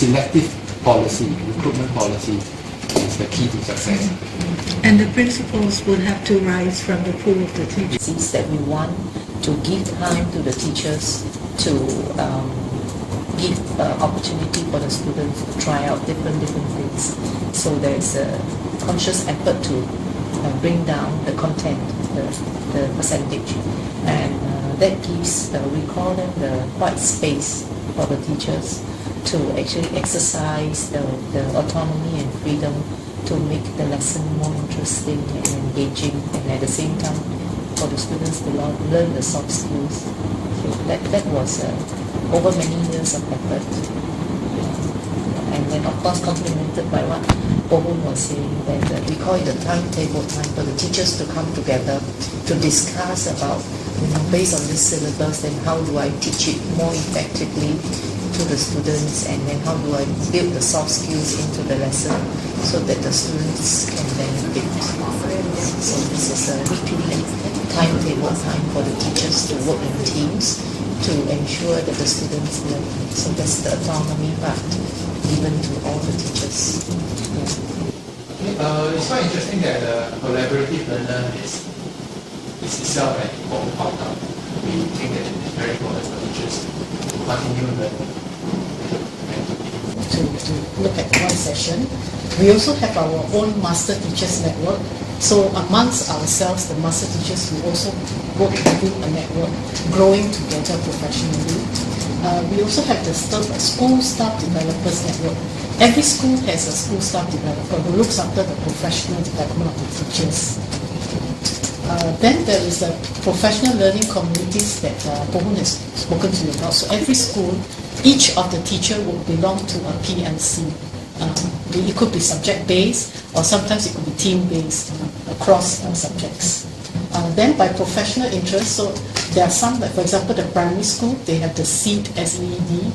selective policy, recruitment policy, is the key to success. And the principals would have to rise from the pool of the teachers. That we want to give time to the teachers to give opportunity for the students to try out different things. So there's a conscious effort to bring down the content, the percentage, and that gives, we call them the white space for the teachers to actually exercise the autonomy and freedom to make the lesson more interesting and engaging, and at the same time for the students to learn the soft skills. So that was over many years of effort. And then of course complemented by what Bohun was saying, that we call it the timetable time for the teachers to come together to discuss about, based on this syllabus, then how do I teach it more effectively to the students, and then how do I build the soft skills into the lesson so that the students can benefit. So this is a weekly timetable time for the teachers to work in teams to ensure that the students learn. So that's the autonomy part given to all the teachers. It's quite interesting that collaborative learner is itself an important outcome. We think that it's very important for teachers to continue learning. To look at one session. We also have our own Master Teachers Network. So amongst ourselves, the Master Teachers, we also work within a network, growing together professionally. We also have the School Staff Developers Network. Every school has a school staff developer who looks after the professional development of the teachers. Then there is the professional learning communities that Bohun has spoken to you about. So every school, each of the teacher will belong to a PMC. It could be subject-based, or sometimes it could be team-based across subjects. Then by professional interest, so there are some, like for example the primary school, they have the SEED, SEED.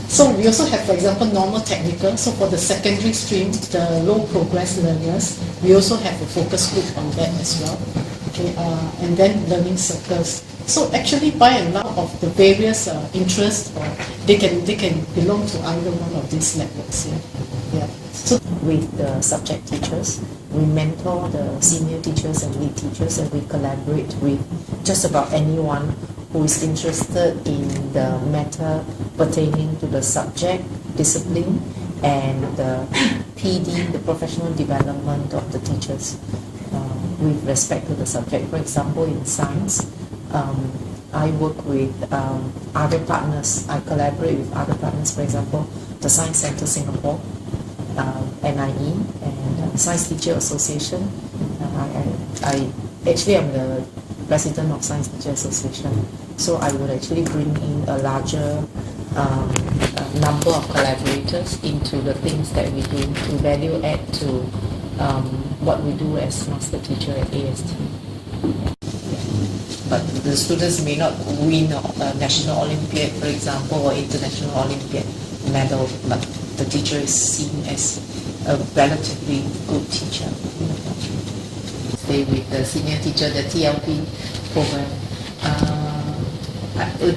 So we also have, for example, normal technical. So for the secondary stream, the low progress learners, we also have a focus group on that as well. Okay, and then learning circles. So actually, by and large of the various interests, they can belong to either one of these networks. Yeah. So with the subject teachers, we mentor the senior teachers and lead teachers, and we collaborate with just about anyone who is interested in the matter pertaining to the subject, discipline, and the PD, the professional development of the teachers with respect to the subject. For example, in science, I work with other partners. I collaborate with other partners, for example, the Science Centre Singapore, NIE, and Science Teacher Association. I actually am the president of Science Teacher Association, so I would actually bring in a larger number of collaborators into the things that we do to value add to what we do as master teacher at AST. But the students may not win a national Olympiad, for example, or international Olympiad medal, but the teacher is seen as a relatively good teacher. Stay with the senior teacher, the TLP program.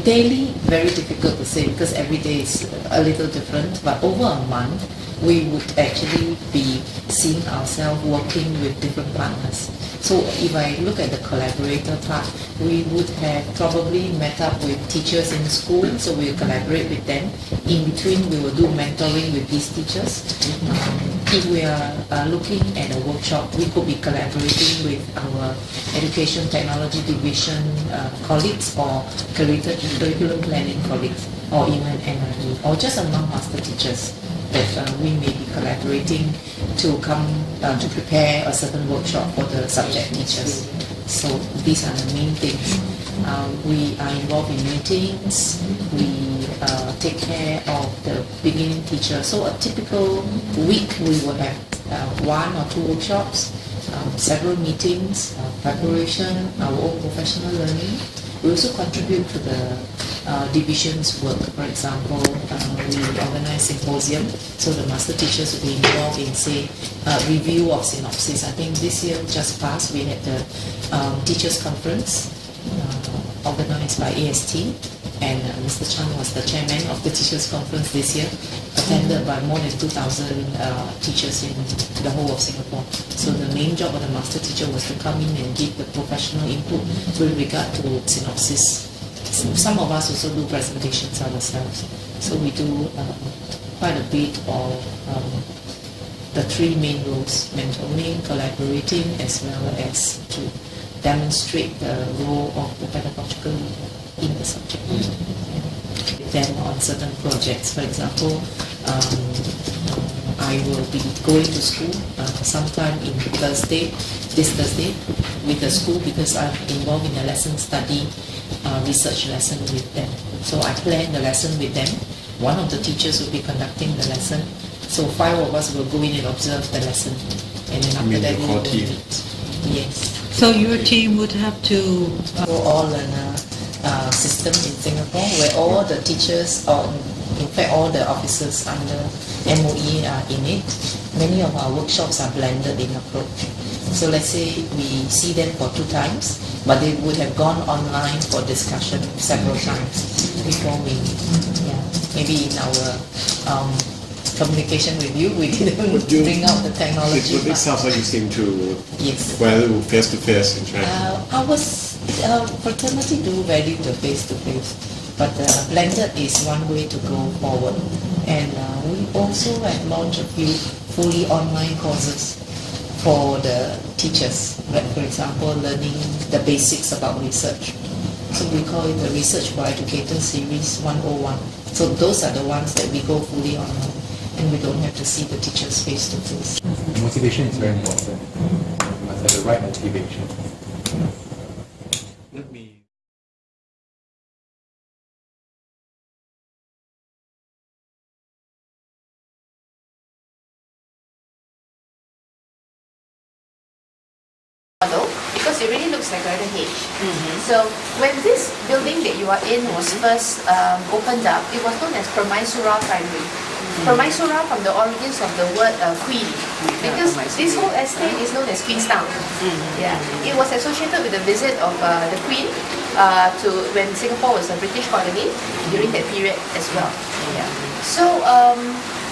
Daily, very difficult to say because every day is a little different, but over a month, we would actually be seeing ourselves working with different partners. So if I look at the collaborator part, we would have probably met up with teachers in school, so we'll collaborate with them. In between, we will do mentoring with these teachers. If we are looking at a workshop, we could be collaborating with our Education Technology Division colleagues or curriculum planning colleagues, or even NIE, or just among master teachers that we may be collaborating to come to prepare a certain workshop for the subject teachers. So these are the main things. We are involved in meetings. We take care of the beginning teacher. So a typical week we will have 1 or 2 workshops, several meetings, preparation, our own professional learning. We also contribute to the division's work. For example, we organize symposium, so the master teachers will be involved in, say, review of synopsis. I think this year just passed, we had the teachers conference organized by AST, and Mr. Chan was the chairman of the teachers conference this year. A attended by more than 2,000 teachers in the whole of Singapore. So the main job of the master teacher was to come in and give the professional input with regard to synopsis. Some of us also do presentations ourselves. So we do quite a bit of the three main roles: mentoring, collaborating, as well as to demonstrate the role of the pedagogical leader in the subject. Then on certain projects, for example, I will be going to school sometime in this Thursday, with the school, because I'm involved in a lesson study research lesson with them. So I plan the lesson with them. One of the teachers will be conducting the lesson. So 5 of us will go in and observe the lesson. And then after that we will meet. Yes. So your team would have to... all-learner system in Singapore, where all the teachers, or in fact all the officers under MOE are in it. Many of our workshops are blended in approach. So let's say we see them for 2 times, but they would have gone online for discussion several times before we, maybe in our communication with you, we didn't bring out the technology. It sounds like you seem to value face-to-face interaction. Our fraternity do value the face-to-face, but blended is one way to go forward. And we also have launched a few fully online courses for the teachers, like for example, learning the basics about research. So we call it the Research for Educators Series 101. So those are the ones that we go fully online, and we don't have to see the teachers face to face. Motivation is very important. You must have the right motivation. Let me... Because it really looks like a H. So when this building that you are in was first opened up, it was known as Permaisuri Primary. Permaisuri from the origins of the word queen, because this whole estate is known as Queenstown. Yeah, it was associated with the visit of the Queen to when Singapore was a British colony during that period as well. Yeah. So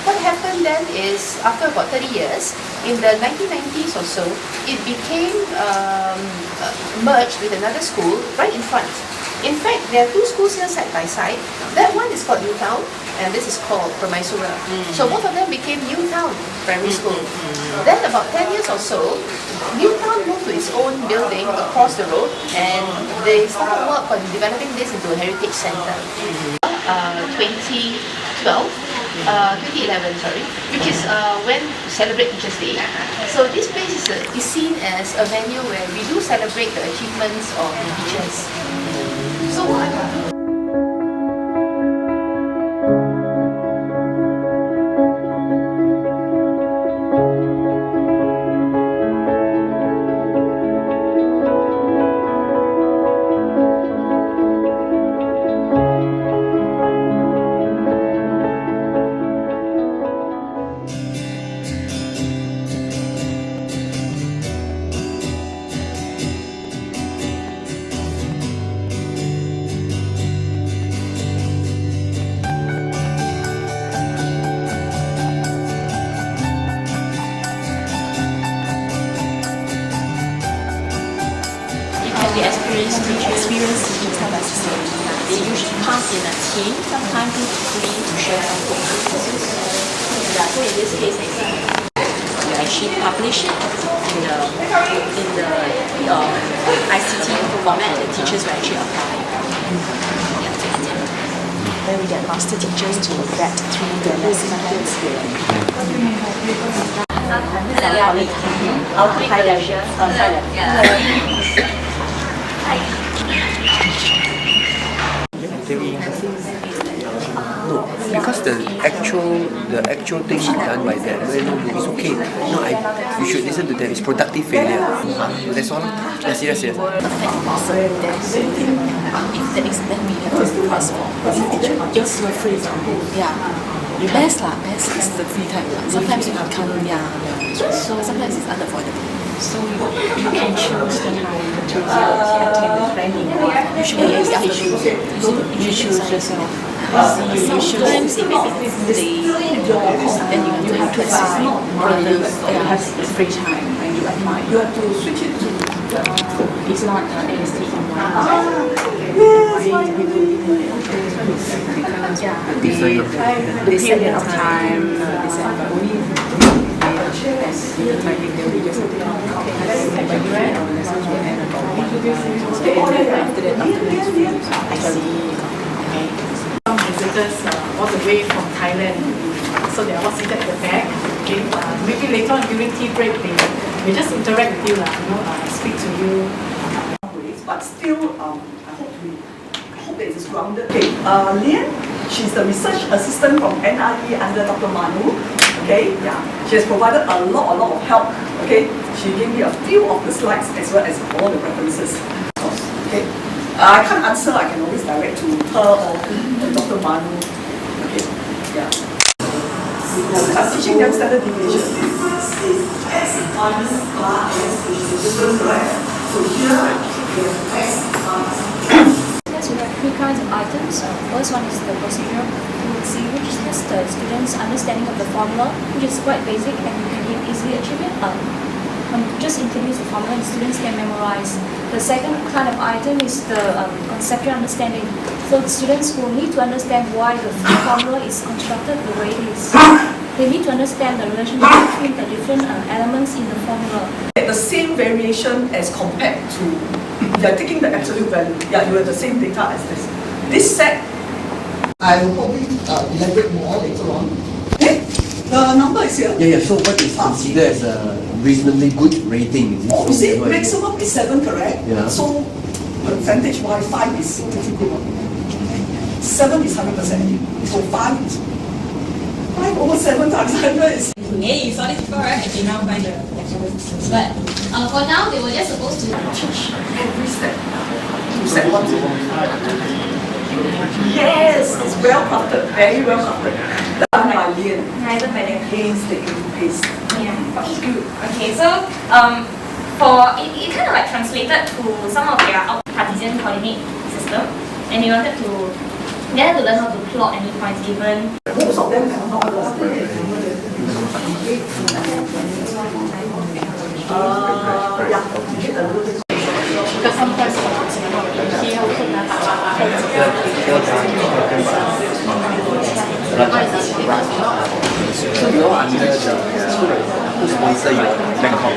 what happened then is, after about 30 years, in the 1990s or so, it became merged with another school right in front. In fact, there are 2 schools here side by side. That one is called Newtown, and this is called Permaisuri. So both of them became Newtown Primary School. Then about 10 years or so, Newtown moved to its own building across the road, and they started work on developing this into a heritage center. 2011, sorry, which is when we celebrate Teachers' Day. So this place is seen as a venue where we do celebrate the achievements of the teachers. So experienced teachers have assisted. They usually pass in a team, sometimes 2 to 3 to share some focus. So in this case, we actually publish it in the ICT format. The teachers will actually apply. Then we get master teachers to vet through the lesson plans. No, because the actual thing is done by them. No, it's okay. No, you should listen to them. It's productive failure. That's all. Yes. If there is, then we have to request for just for free. Best is the free time. Sometimes you can't. So sometimes it's unavoidable. So you can choose the time to attend the training. Usually, you choose yourself. Sometimes it may be full day, then you have to assist You have free time when you apply. You have to switch it to it's not AST the period of time visitors all the way from Thailand, so they are all seated at the back. Okay, maybe later on during tea break they just interact with you, speak to you. But still, I hope that it's grounded. Okay, Lian, she's the research assistant from NIE under Dr. Manu. Okay, yeah, she has provided a lot of help. Okay, she gave me a few of the slides as well as all the references. Okay, I can't answer. I can always direct to her or Dr. Manu. Okay, yeah. I'm teaching them standard deviation. So here. Yes, we have three kinds of items. First one is the procedure. You will see which tests the students' understanding of the formula, which is quite basic and you can easily achieve it. Just introduce the formula and students can memorize. The second kind of item is the conceptual understanding. So the students will need to understand why the formula is constructed the way it is. They need to understand the relationship between the different elements in the formula. The same variation as compared to, you are taking the absolute value, yeah, you have the same data as this. This set, I will probably elaborate more later on. Okay, the number is here. Yeah, so what is considered as a reasonably good rating? Is it? Oh, you see, maximum is 7, correct? Yeah. So, percentage-wise, 5 is pretty good. 7 is 100%. So 5 is 5 over 7 times 100 is... Yeah, you saw this before, right? Okay, now find the but for now, they were just supposed to teach every step. Step 1 to 1. Yes, it's well crafted, very well crafted. Done by Lian. neither by the Painstaking paste. yeah. Okay, so for it kind of like translated to some of their Cartesian coordinate system, and they had to learn how to plot any points given. Most of them have not learned. Yeah, get a little bit. Because sometimes he also So you're under the who sponsor you? Bangkok.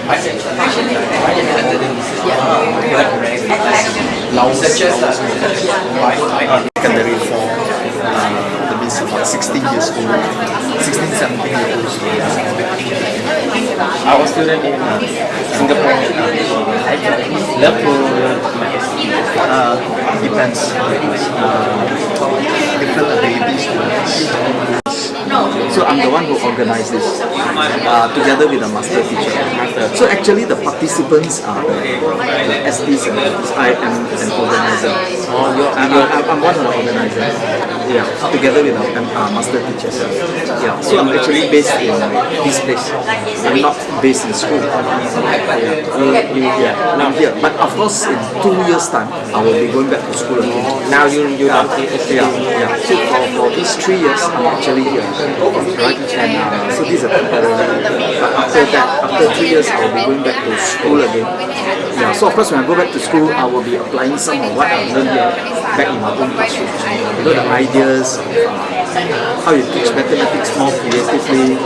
Secondary 4, that means about 16 years old, 16, 17 years old. I was student in Singapore. Love to depends. Different abilities. So I'm the one who organized this together with the master teacher. So actually the participants are the STs and I am an organizer. I'm one of the organizers. Yeah, together with the master teachers. Yeah, so I'm actually based in this place. I'm not based in school. Yeah, I'm here. But of course, in 2 years' time, I will be going back to school again. Now you don't yeah. So for these 3 years, I'm actually here. Right? And so this is a temporary. But after that, after 3 years, I will be going back to school again. Yeah. So of course, when I go back to school, I will be applying some of what I learned here back in my own classroom. You know, the ideas of how you teach mathematics more creatively.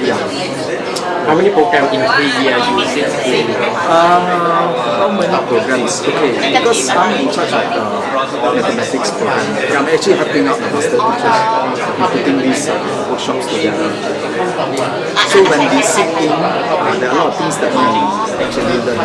Yeah. How many programs in 3 years you did? How many programs? Okay, because I'm in charge of the mathematics program. I'm actually helping out the master teachers in putting these workshops together. So when they sit in, there are a lot of things that we actually learn.